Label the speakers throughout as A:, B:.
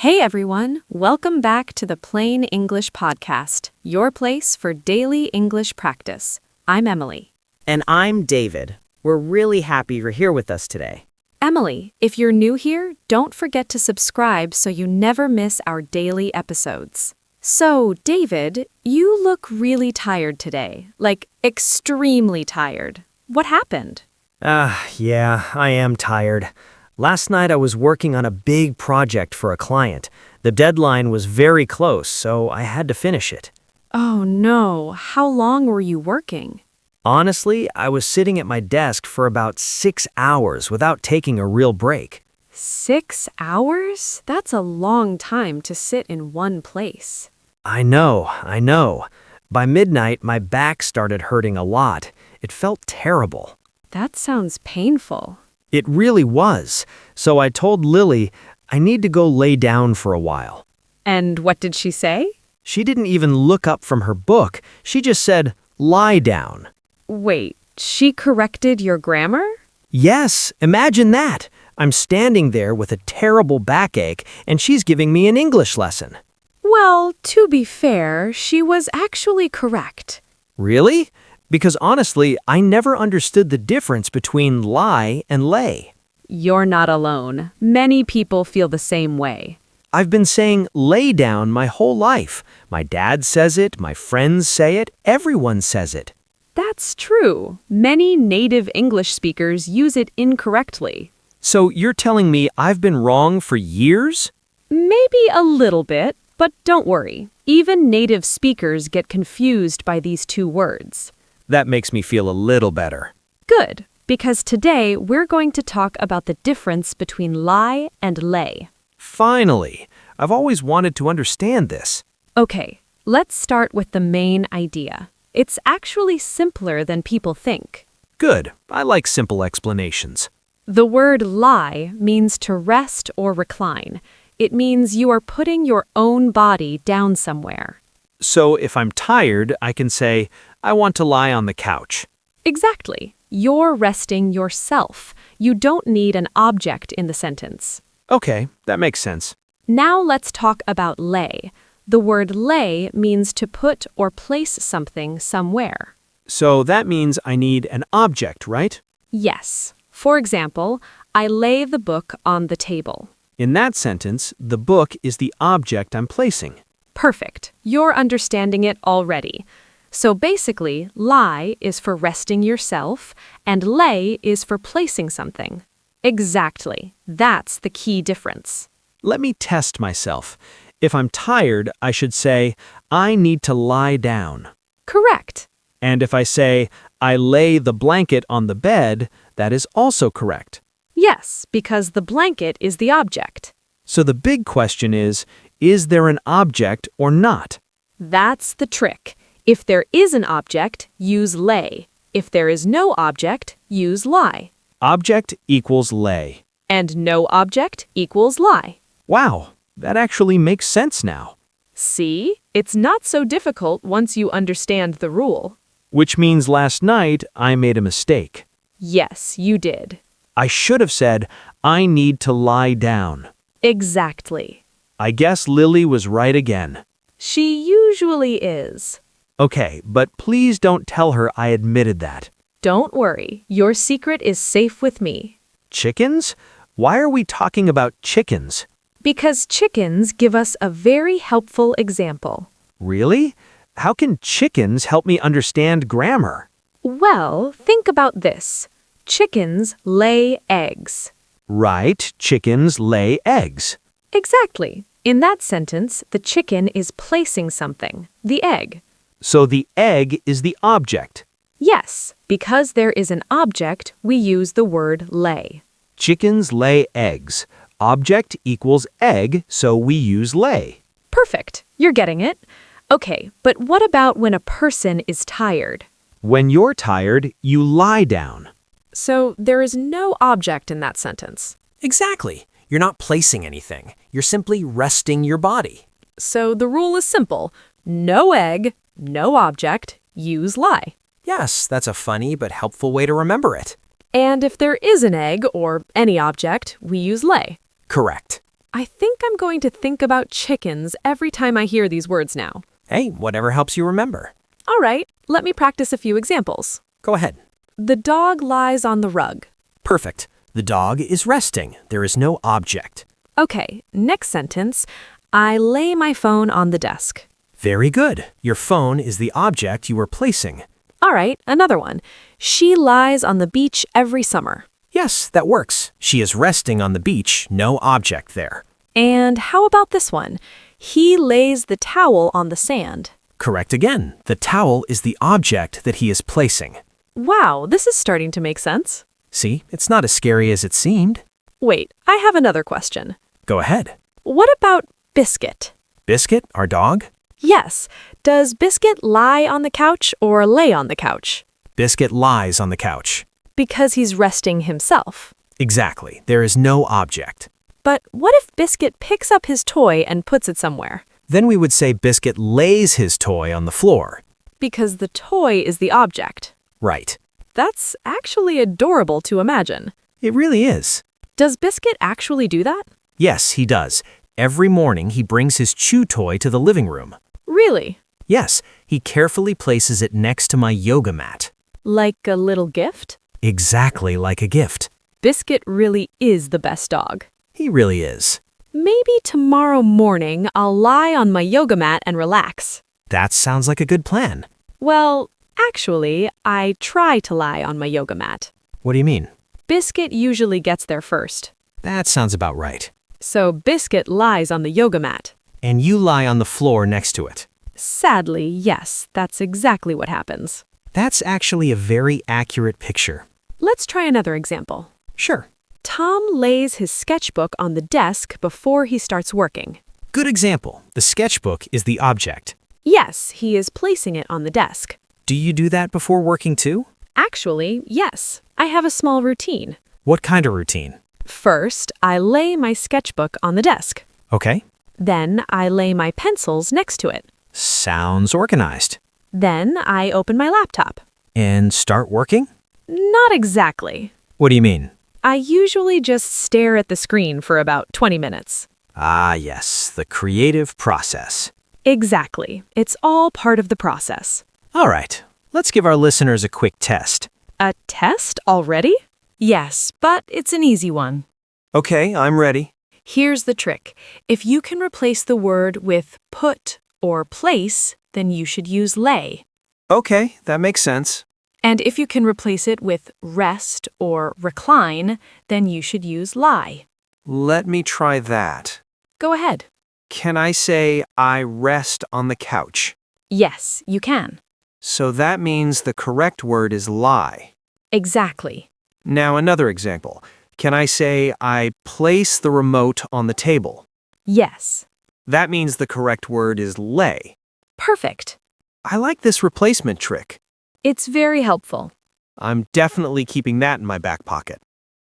A: Hey everyone, welcome back to the Plain English Podcast, your place for daily English practice. I'm Emily.
B: And I'm David. We're really happy you're here with us today.
A: Emily, if you're new here, don't forget to subscribe so you never miss our daily episodes. So, David, you look really tired today, like extremely tired. What happened?
B: Yeah, I am tired. Last night I was working on a big project for a client. The deadline was very close, so I had to finish it.
A: Oh no, how long were you working?
B: Honestly, I was sitting at my desk for about 6 hours without taking a real break.
A: 6 hours? That's a long time to sit in one place.
B: I know. By midnight, my back started hurting a lot. It felt terrible.
A: That sounds painful.
B: It really was. So I told Lily I need to go lay down for a while.
A: And what did she say?
B: She didn't even look up from her book. She just said, lie down.
A: Wait, she corrected your grammar?
B: Yes, imagine that. I'm standing there with a terrible backache, and she's giving me an English lesson.
A: Well, to be fair, she was actually correct.
B: Really? Because honestly, I never understood the difference between lie and lay.
A: You're not alone. Many people feel the same way.
B: I've been saying lay down my whole life. My dad says it, my friends say it, everyone says it.
A: That's true. Many native English speakers use it incorrectly.
B: So you're telling me I've been wrong for years?
A: Maybe a little bit, but don't worry. Even native speakers get confused by these two words.
B: That makes me feel a little better.
A: Good, because today we're going to talk about the difference between lie and lay.
B: Finally! I've always wanted to understand this.
A: Okay, let's start with the main idea. It's actually simpler than people think.
B: Good. I like simple explanations.
A: The word lie means to rest or recline. It means you are putting your own body down somewhere.
B: So if I'm tired, I can say, I want to lie on the couch.
A: Exactly. You're resting yourself. You don't need an object in the sentence.
B: Okay, that makes sense.
A: Now let's talk about lay. The word lay means to put or place something somewhere.
B: So that means I need an object, right?
A: Yes. For example, I lay the book on the table.
B: In that sentence, the book is the object I'm placing.
A: Perfect. You're understanding it already. So basically, lie is for resting yourself, and lay is for placing something. Exactly. That's the key difference.
B: Let me test myself. If I'm tired, I should say, I need to lie down.
A: Correct.
B: And if I say, I lay the blanket on the bed, that is also correct.
A: Yes, because the blanket is the object.
B: So the big question is there an object or not?
A: That's the trick. If there is an object, use lay. If there is no object, use lie.
B: Object equals lay.
A: And no object equals lie.
B: Wow, that actually makes sense now.
A: See? It's not so difficult once you understand the rule.
B: Which means last night I made a mistake.
A: Yes, you did.
B: I should have said, I need to lie down.
A: Exactly.
B: I guess Lily was right again.
A: She usually is.
B: Okay, but please don't tell her I admitted that.
A: Don't worry, your secret is safe with me.
B: Chickens? Why are we talking about chickens?
A: Because chickens give us a very helpful example.
B: Really? How can chickens help me understand grammar?
A: Well, think about this. Chickens lay eggs.
B: Right, chickens lay eggs.
A: Exactly. In that sentence, the chicken is placing something, the egg.
B: So the egg is the object.
A: Yes, because there is an object, we use the word lay.
B: Chickens lay eggs. Object equals egg, so we use lay.
A: Perfect. You're getting it. Okay, but what about when a person is tired?
B: When you're tired, you lie down.
A: So there is no object in that sentence.
C: Exactly. You're not placing anything. You're simply resting your body.
A: So the rule is simple. No egg, no object, use lie.
C: Yes, that's a funny but helpful way to remember it.
A: And if there is an egg or any object, we use lay.
C: Correct.
A: I think I'm going to think about chickens every time I hear these words now.
C: Hey, whatever helps you remember.
A: All right, let me practice a few examples.
C: Go ahead.
A: The dog lies on the rug.
C: Perfect. The dog is resting. There is no object.
A: Okay, next sentence. I lay my phone on the desk.
C: Very good. Your phone is the object you are placing.
A: All right, another one. She lies on the beach every summer.
C: Yes, that works. She is resting on the beach, no object there.
A: And how about this one? He lays the towel on the sand.
C: Correct again. The towel is the object that he is placing.
A: Wow, this is starting to make sense.
C: See, it's not as scary as it seemed.
A: Wait, I have another question.
C: Go ahead.
A: What about Biscuit?
C: Biscuit, our dog?
A: Yes. Does Biscuit lie on the couch or lay on the couch?
C: Biscuit lies on the couch.
A: Because he's resting himself.
C: Exactly. There is no object.
A: But what if Biscuit picks up his toy and puts it somewhere?
C: Then we would say Biscuit lays his toy on the floor.
A: Because the toy is the object.
C: Right.
A: That's actually adorable to imagine.
C: It really is.
A: Does Biscuit actually do that?
C: Yes, he does. Every morning he brings his chew toy to the living room.
A: Really?
C: Yes, he carefully places it next to my yoga mat.
A: Like a little gift?
C: Exactly like a gift.
A: Biscuit really is the best dog.
C: He really is.
A: Maybe tomorrow morning I'll lie on my yoga mat and relax.
C: That sounds like a good plan.
A: Well, actually, I try to lie on my yoga mat.
C: What do you mean?
A: Biscuit usually gets there first.
C: That sounds about right.
A: So Biscuit lies on the yoga mat.
C: And you lie on the floor next to it.
A: Sadly, yes, that's exactly what happens.
C: That's actually a very accurate picture.
A: Let's try another example.
C: Sure.
A: Tom lays his sketchbook on the desk before he starts working.
C: Good example. The sketchbook is the object.
A: Yes, he is placing it on the desk.
C: Do you do that before working too?
A: Actually, yes. I have a small routine.
C: What kind of routine?
A: First, I lay my sketchbook on the desk.
C: Okay.
A: Then I lay my pencils next to it.
C: Sounds organized.
A: Then I open my laptop.
C: And start working?
A: Not exactly.
C: What do you mean?
A: I usually just stare at the screen for about 20 minutes.
C: Ah, yes, the creative process.
A: Exactly. It's all part of the process.
C: All right, let's give our listeners a quick test.
A: A test already? Yes, but it's an easy one.
B: Okay, I'm ready.
A: Here's the trick. If you can replace the word with put or place, then you should use lay.
B: Okay, that makes sense.
A: And if you can replace it with rest or recline, then you should use lie.
B: Let me try that.
A: Go ahead.
B: Can I say I rest on the couch?
A: Yes, you can.
B: So that means the correct word is lie.
A: Exactly.
B: Now another example. Can I say I place the remote on the table?
A: Yes.
B: That means the correct word is lay.
A: Perfect.
B: I like this replacement trick.
A: It's very helpful.
B: I'm definitely keeping that in my back pocket.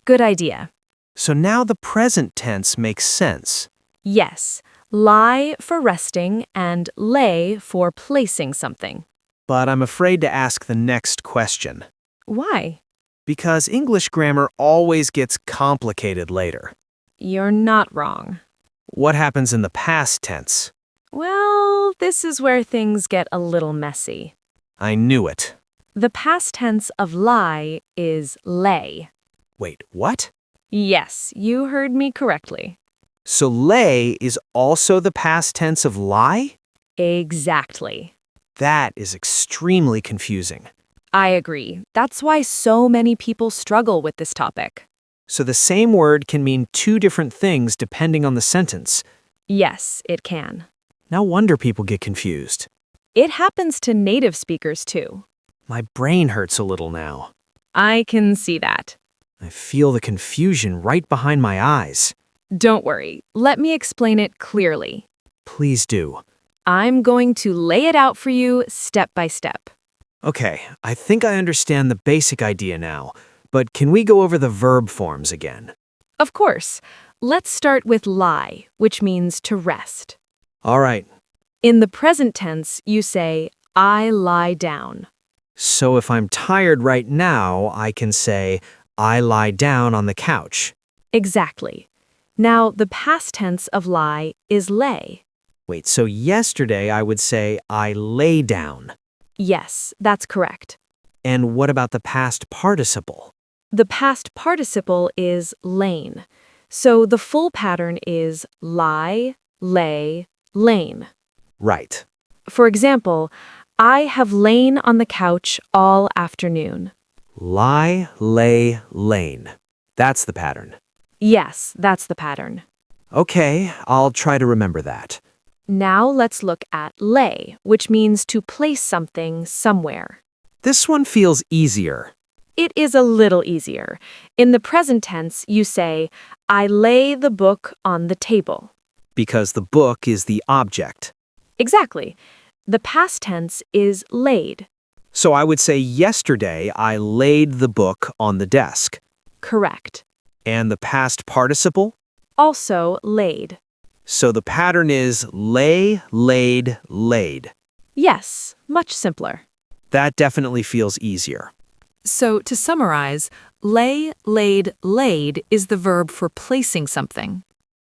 A: Good idea.
B: So now the present tense makes sense.
A: Yes. Lie for resting and lay for placing something.
B: But I'm afraid to ask the next question.
A: Why?
B: Because English grammar always gets complicated later.
A: You're not wrong.
B: What happens in the past tense?
A: Well, this is where things get a little messy.
B: I knew it.
A: The past tense of lie is lay.
B: Wait, what?
A: Yes, you heard me correctly.
B: So lay is also the past tense of lie?
A: Exactly.
B: That is extremely confusing.
A: I agree. That's why so many people struggle with this topic.
B: So the same word can mean two different things depending on the sentence.
A: Yes, it can.
B: No wonder people get confused.
A: It happens to native speakers too.
B: My brain hurts a little now.
A: I can see that.
B: I feel the confusion right behind my eyes.
A: Don't worry. Let me explain it clearly.
B: Please do.
A: I'm going to lay it out for you step by step.
B: Okay, I think I understand the basic idea now, but can we go over the verb forms again?
A: Of course. Let's start with lie, which means to rest.
B: All right,
A: In the present tense, you say, I lie down.
B: so if I'm tired right now, I can say, I lie down on the couch.
A: Exactly. Now, the past tense of lie is lay.
B: Wait, so yesterday I would say I lay down.
A: Yes, that's correct.
B: And what about the past participle?
A: The past participle is lain. So the full pattern is lie, lay, lain.
B: Right.
A: For example, I have lain on the couch all afternoon.
B: Lie, lay, lane. That's the pattern.
A: Yes, that's the pattern.
B: Okay, I'll try to remember that.
A: Now let's look at lay, which means to place something somewhere.
B: This one feels easier.
A: It is a little easier. In the present tense, you say, I lay the book on the table.
B: Because the book is the object.
A: Exactly. The past tense is laid.
B: So I would say yesterday I laid the book on the desk.
A: Correct.
B: And the past participle?
A: Also laid.
B: So the pattern is lay, laid, laid.
A: Yes, much simpler.
B: That definitely feels easier.
D: So, to summarize, lay, laid, laid is the verb for placing something.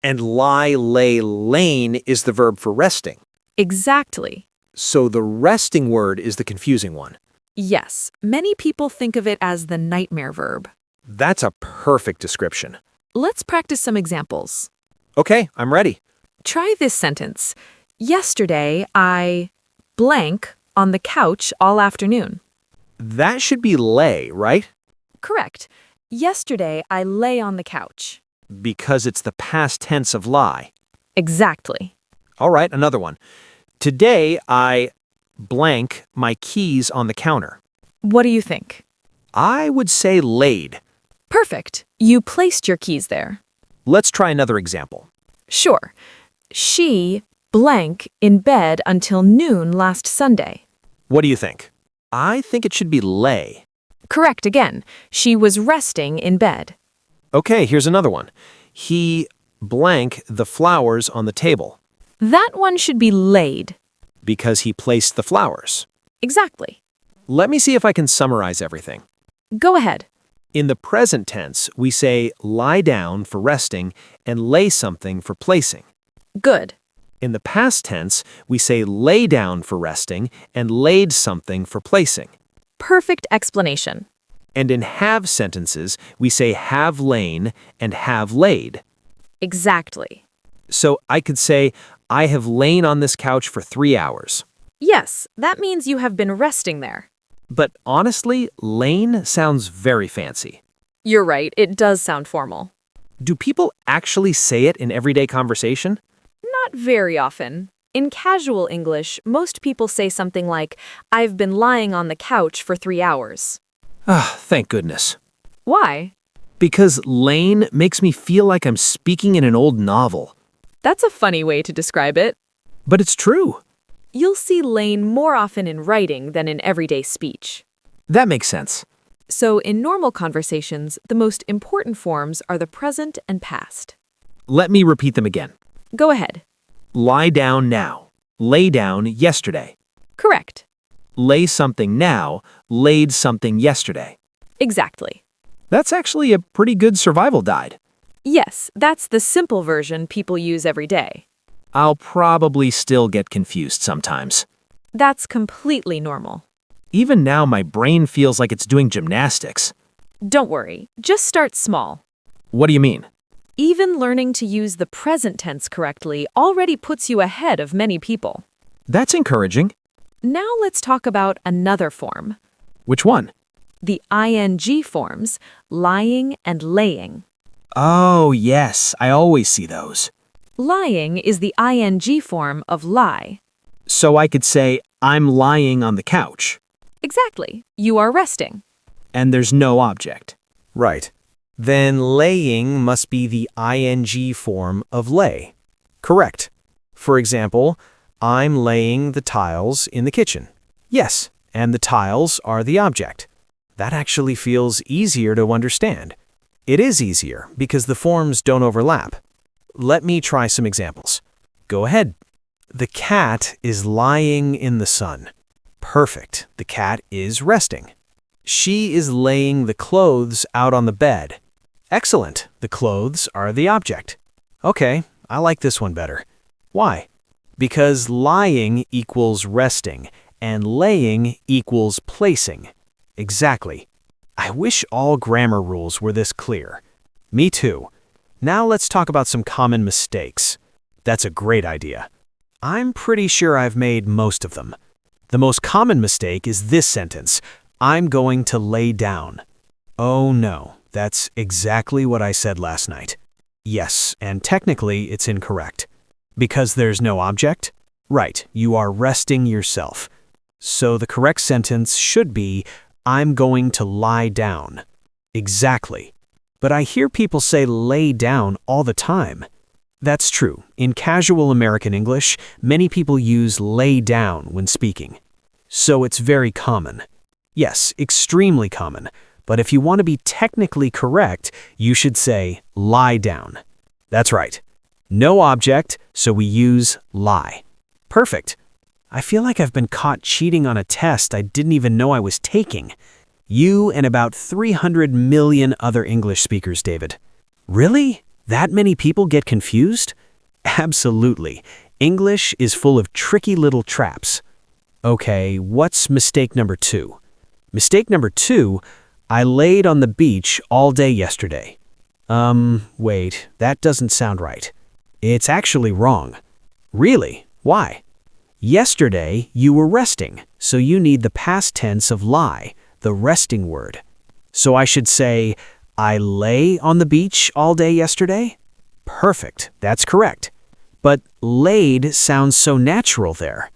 B: And lie, lay, lane is the verb for resting.
D: Exactly.
B: So the resting word is the confusing one.
D: Yes, many people think of it as the nightmare verb.
B: That's a perfect description.
D: Let's practice some examples.
B: Okay, I'm ready.
D: Try this sentence. Yesterday, I blank on the couch all afternoon.
B: That should be lay, right?
A: Correct. Yesterday, I lay on the couch.
B: Because it's the past tense of lie.
A: Exactly.
B: All right, another one. Today, I blank my keys on the counter.
A: What do you think?
B: I would say laid.
A: Perfect. You placed your keys there.
B: Let's try another example.
A: Sure. She blank in bed until noon last Sunday.
B: What do you think? I think it should be lay.
A: Correct again. She was resting in bed.
B: Okay, here's another one. He blank the flowers on the table.
A: That one should be laid.
B: Because he placed the flowers.
A: Exactly.
B: Let me see if I can summarize everything.
A: Go ahead.
B: In the present tense, we say lie down for resting and lay something for placing.
A: Good.
B: In the past tense, we say lay down for resting and laid something for placing.
A: Perfect explanation.
B: And in have sentences, we say have lain and have laid.
A: Exactly.
B: So I could say, I have lain on this couch for 3 hours.
A: Yes, that means you have been resting there.
B: But honestly, lain sounds very fancy.
A: You're right, it does sound formal.
B: Do people actually say it in everyday conversation?
A: Not very often. In casual English, most people say something like, I've been lying on the couch for 3 hours.
B: Ah, thank goodness.
A: Why?
B: Because lain makes me feel like I'm speaking in an old novel.
A: That's a funny way to describe it.
B: But it's true.
A: You'll see lain more often in writing than in everyday speech.
B: That makes sense.
A: So in normal conversations, the most important forms are the present and past.
B: Let me repeat them again.
A: Go ahead.
B: Lie down now. Lay down yesterday.
A: Correct.
B: Lay something now. Laid something yesterday.
A: Exactly.
B: That's actually a pretty good survival guide.
A: Yes, that's the simple version people use every day.
B: I'll probably still get confused sometimes.
A: That's completely normal.
B: Even now, my brain feels like it's doing gymnastics.
A: Don't worry, just start small.
B: What do you mean?
A: Even learning to use the present tense correctly already puts you ahead of many people.
B: That's encouraging.
A: Now let's talk about another form.
B: Which one?
A: The ing forms, lying and laying.
B: Oh, yes, I always see those.
A: Lying is the ing form of lie.
B: So I could say, I'm lying on the couch.
A: Exactly. You are resting.
B: And there's no object. Right. Then laying must be the ing form of lay. Correct. For example, I'm laying the tiles in the kitchen. Yes, and the tiles are the object. That actually feels easier to understand. It is easier because the forms don't overlap. Let me try some examples. Go ahead. The cat is lying in the sun. Perfect. The cat is resting. She is laying the clothes out on the bed. Excellent. The clothes are the object. Okay, I like this one better. Why? Because lying equals resting, and laying equals placing. Exactly. I wish all grammar rules were this clear. Me too. Now let's talk about some common mistakes. That's a great idea. I'm pretty sure I've made most of them. The most common mistake is this sentence, I'm going to lay down. Oh no, that's exactly what I said last night. Yes, and technically it's incorrect. Because there's no object? Right, you are resting yourself. So the correct sentence should be, I'm going to lie down. Exactly. But I hear people say lay down all the time. That's true. In casual American English, many people use lay down when speaking. So it's very common. Yes, extremely common. But if you want to be technically correct, you should say lie down. That's right. No object, so we use lie. Perfect. I feel like I've been caught cheating on a test I didn't even know I was taking. You and about 300 million other English speakers, David. Really? That many people get confused? Absolutely. English is full of tricky little traps. Okay, what's mistake number 2? Mistake number 2, I laid on the beach all day yesterday. Wait, that doesn't sound right. It's actually wrong. Really? Why? Yesterday, you were resting, so you need the past tense of lie, the resting word. So I should say, I lay on the beach all day yesterday? Perfect, that's correct. But laid sounds so natural there.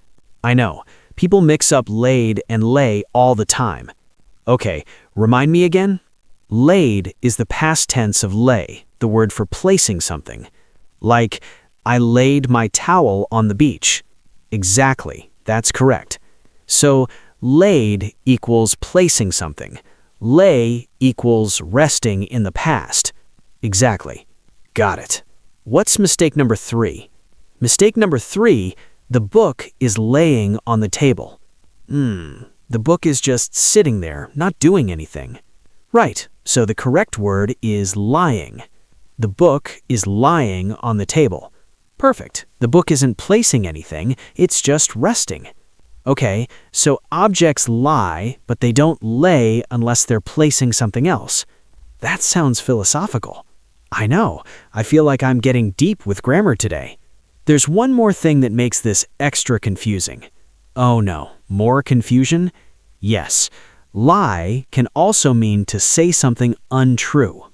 B: I know, people mix up laid and lay all the time. Okay, remind me again? Laid is the past tense of lay, the word for placing something. Like, I laid my towel on the beach. Exactly, that's correct. So, laid equals placing something. Lay equals resting in the past. Exactly. Got it. What's mistake number 3? Mistake number 3, the book is laying on the table. The book is just sitting there, not doing anything. Right, so the correct word is lying. The book is lying on the table. Perfect. The book isn't placing anything, it's just resting. Okay, so objects lie, but they don't lay unless they're placing something else. That sounds philosophical. I know, I feel like I'm getting deep with grammar today. There's one more thing that makes this extra confusing. Oh no, more confusion? Yes, lie can also mean to say something untrue.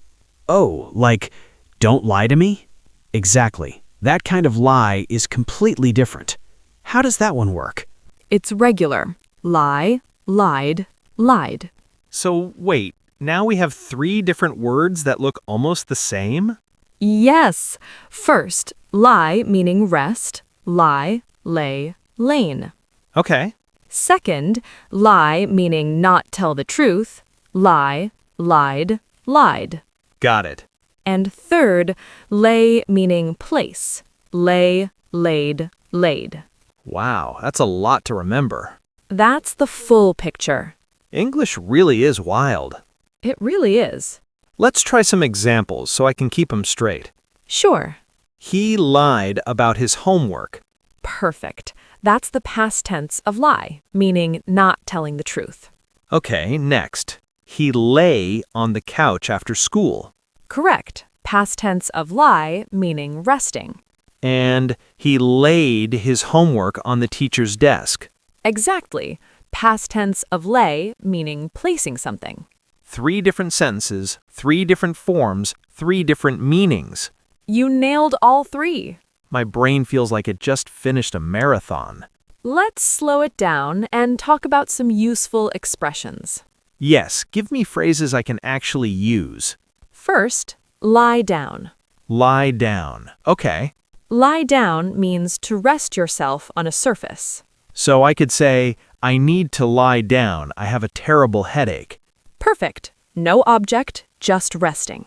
B: Oh, like, don't lie to me? Exactly. That kind of lie is completely different. How does that one work?
D: It's regular. Lie, lied, lied.
B: So wait, now we have 3 different words that look almost the same?
D: Yes. First, lie meaning rest, lie, lay, lain.
B: Okay.
D: Second, lie meaning not tell the truth, lie, lied, lied.
B: Got it.
D: And third, lay meaning place, lay, laid, laid.
B: Wow, that's a lot to remember.
D: That's the full picture.
B: English really is wild.
D: It really is.
B: Let's try some examples so I can keep them straight.
D: Sure.
B: He lied about his homework.
D: Perfect. That's the past tense of lie, meaning not telling the truth.
B: Okay, next. He lay on the couch after school.
D: Correct. Past tense of lie, meaning resting.
B: And he laid his homework on the teacher's desk.
D: Exactly. Past tense of lay, meaning placing something.
B: 3 different sentences, 3 different forms, 3 different meanings.
D: You nailed all 3.
B: My brain feels like it just finished a marathon.
D: Let's slow it down and talk about some useful expressions.
B: Yes, give me phrases I can actually use.
D: First, lie down.
B: Lie down. Okay.
D: Lie down means to rest yourself on a surface.
B: So I could say, I need to lie down. I have a terrible headache.
D: Perfect. No object, just resting.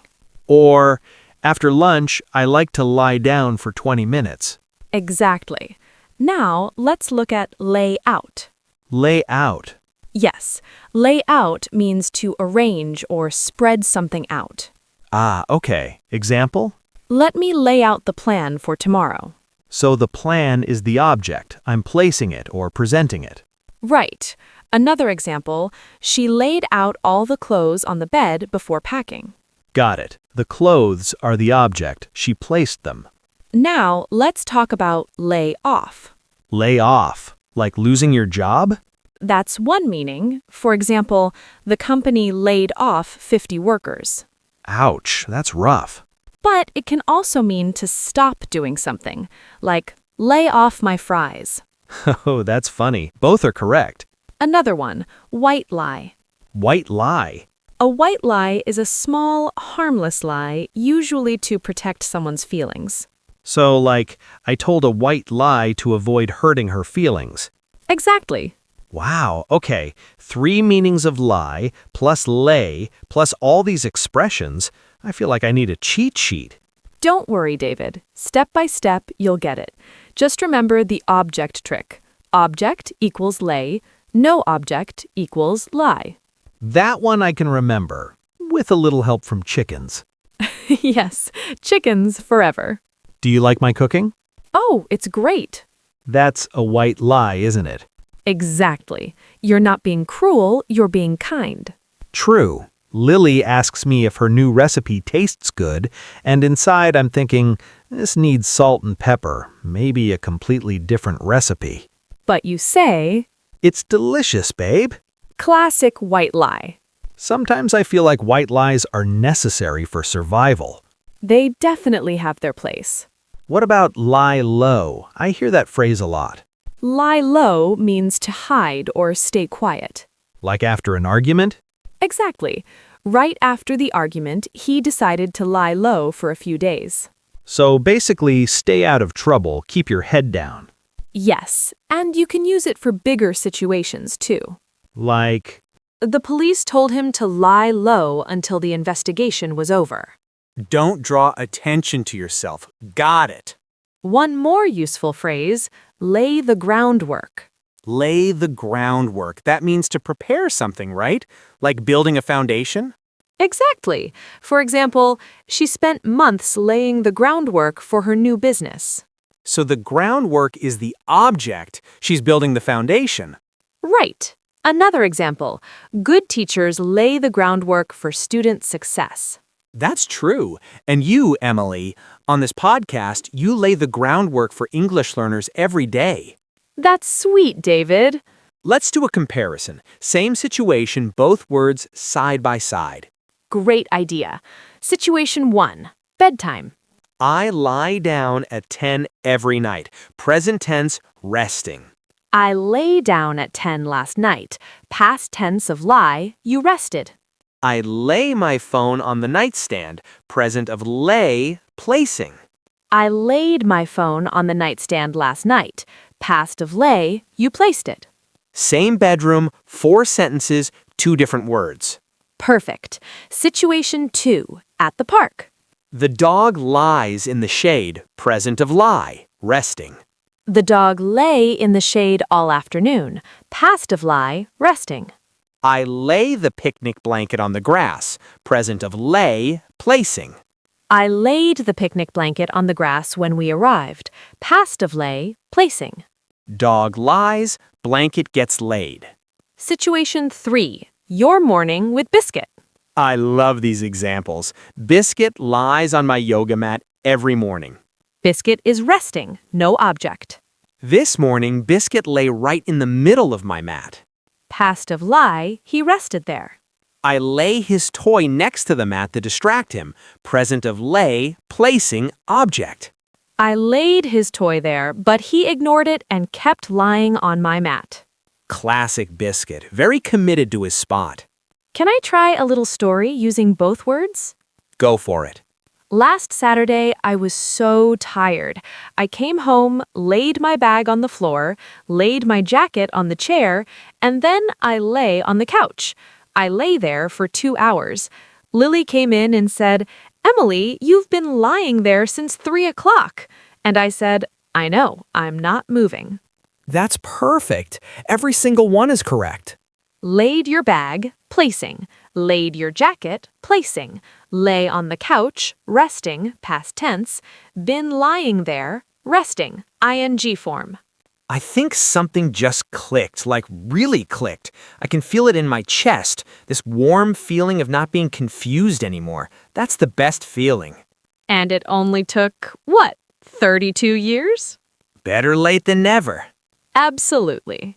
B: Or, after lunch, I like to lie down for 20 minutes.
D: Exactly. Now, let's look at lay out.
B: Lay out.
D: Yes, lay out means to arrange or spread something out.
B: Ah, okay. Example?
A: Let me lay out the plan for tomorrow.
B: So the plan is the object. I'm placing it or presenting it.
A: Right. Another example, she laid out all the clothes on the bed before packing.
B: Got it. The clothes are the object. She placed them.
A: Now, let's talk about lay off.
B: Lay off. Like losing your job?
A: That's one meaning. For example, the company laid off 50 workers.
B: Ouch, that's rough.
A: But it can also mean to stop doing something, like lay off my fries.
B: Oh, that's funny. Both are correct.
A: Another one, white lie.
B: White lie.
A: A white lie is a small, harmless lie, usually to protect someone's feelings.
B: So, like, I told a white lie to avoid hurting her feelings.
A: Exactly.
B: Wow, okay. 3 meanings of lie, plus lay, plus all these expressions. I feel like I need a cheat sheet.
A: Don't worry, David. Step by step, you'll get it. Just remember the object trick. Object equals lay, no object equals lie.
B: That one I can remember, with a little help from chickens.
A: Yes, chickens forever.
B: Do you like my cooking?
A: Oh, it's great.
B: That's a white lie, isn't it?
A: Exactly. You're not being cruel, you're being kind.
B: True. Lily asks me if her new recipe tastes good, and inside I'm thinking, this needs salt and pepper, maybe a completely different recipe.
A: But you say,
B: It's delicious, babe.
A: classic white lie.
B: Sometimes I feel like white lies are necessary for survival.
A: They definitely have their place.
B: What about lie low? I hear that phrase a lot.
A: Lie low means to hide or stay quiet.
B: Like after an argument?
A: Exactly. Right after the argument, he decided to lie low for a few days.
B: So basically, stay out of trouble, keep your head down.
A: Yes, and you can use it for bigger situations too.
B: Like,
A: The police told him to lie low until the investigation was over.
C: Don't draw attention to yourself. Got it.
A: One more useful phrase, lay the groundwork.
C: Lay the groundwork. That means to prepare something, right? Like building a foundation?
A: Exactly. For example, she spent months laying the groundwork for her new business.
C: So the groundwork is the object. She's building the foundation.
A: Right. Another example, good teachers lay the groundwork for student success.
C: That's true. And you, Emily, on this podcast, you lay the groundwork for English learners every day.
A: That's sweet, David.
C: Let's do a comparison. Same situation, both words side by side.
A: Great idea. Situation 1, bedtime.
C: I lie down at 10 every night. Present tense, resting.
A: I lay down at 10 last night. Past tense of lie, you rested.
C: I lay my phone on the nightstand. Present of lay, placing.
A: I laid my phone on the nightstand last night. Past of lay, you placed it.
C: Same bedroom, 4 sentences, 2 different words.
A: Perfect. Situation 2, at the park.
C: The dog lies in the shade. Present of lie, resting.
A: The dog lay in the shade all afternoon. Past of lie, resting.
C: I lay the picnic blanket on the grass. Present of lay, placing.
A: I laid the picnic blanket on the grass when we arrived. Past of lay, placing.
C: Dog lies, blanket gets laid.
A: Situation 3, your morning with Biscuit.
C: I love these examples. Biscuit lies on my yoga mat every morning.
A: Biscuit is resting, no object.
C: This morning, Biscuit lay right in the middle of my mat.
A: Past of lie, he rested there.
C: I lay his toy next to the mat to distract him. Present of lay, placing, object.
A: I laid his toy there, but he ignored it and kept lying on my mat.
C: Classic Biscuit, very committed to his spot.
A: Can I try a little story using both words?
C: Go for it.
A: Last Saturday, I was so tired. I came home, laid my bag on the floor, laid my jacket on the chair, and then I lay on the couch. I lay there for 2 hours. Lily came in and said, "Emily, you've been lying there since 3 o'clock." And I said, "I know, I'm not moving."
C: That's perfect. Every single one is correct.
A: Laid your bag, placing.
D: Laid your jacket, placing. Lay on the couch, resting, past tense. Been lying there, resting, ing form.
C: I think something just clicked, like really clicked. I can feel it in my chest, this warm feeling of not being confused anymore. That's the best feeling.
D: And it only took, what, 32 years?
C: Better late than never.
D: Absolutely.